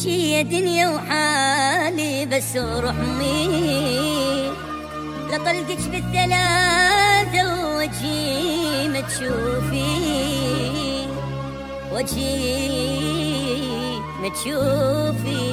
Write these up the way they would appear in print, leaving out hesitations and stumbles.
وشي يا دنيا وحالي بس ورحمي لطلقك بالثلاثة وجهي ما تشوفي وجهي ما تشوفي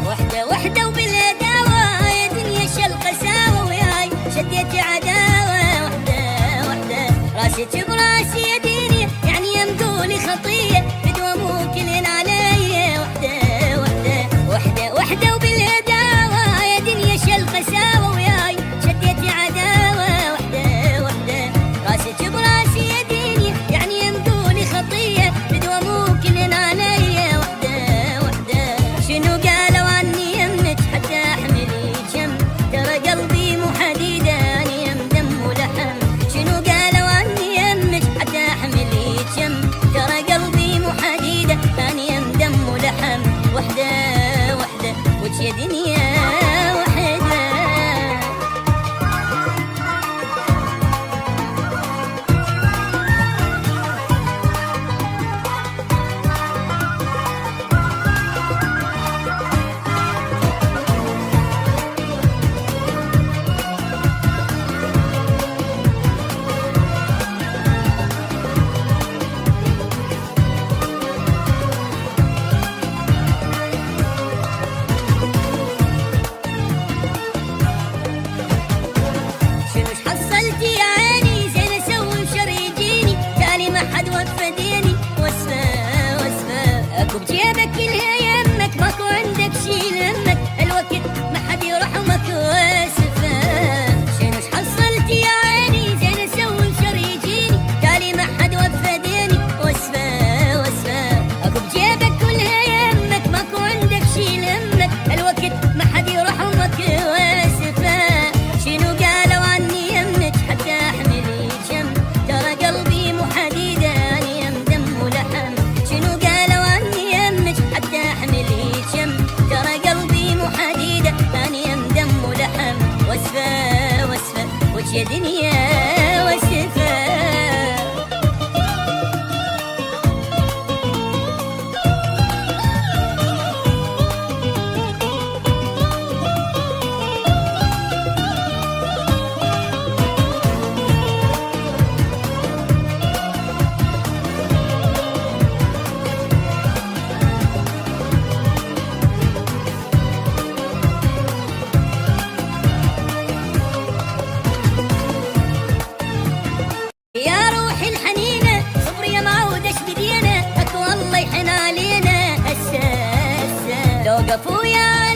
وحدة وحدة وبالهداوة يا دنيا شل قساوة وياي شديتي عداوة وحدة وحدة راسي براسي يا دنيا يعني يمدولي خطية بدوى موكلين علي وحدة وحدة وحدة وحدة وبالهداوة يا دنيا شل قساوة وياي شديتي عداوة وحدة وحدة راسي براسي يا دنيا يعني يمدولي خطية بدوى موكلين علي وحدة وحدة شنو قالوا عني يمك حتى احملي جنب ترى قلبي مو حديدة اني يم دم ولحم شنو قالوا عني يمك حتى احملي جنب ترى قلبي مو حديدة اني يم دم ولحم وحدة وحدة وش يا دنيا وحدة بجيبك كلها يمك ماكو عندك شي لمك الوقت ما حد يرحمك واسفة شنوش حصلت يا عيني زين اسوي بشر يجيني تالي ما حد وفديني واسفة واسفة اكو بجيبك كلها يمك ماكو عندك شي لمك الوقت ما حد يرحمك واسفة شنو قالوا عني يمك حتى احملي جنب ترى قلبي مو حديدة اني يم دم ولحم شنو قالوا عني يمك حتى احملي جنب ترى قلبي مو حديدة اني يم دم ولحم واسفة واسفة وش يا دنيا واسفة يا روحي الحنينة صبري يا معودش بدينا اكو الله يحن علينا هسه هسه لو قفوا يا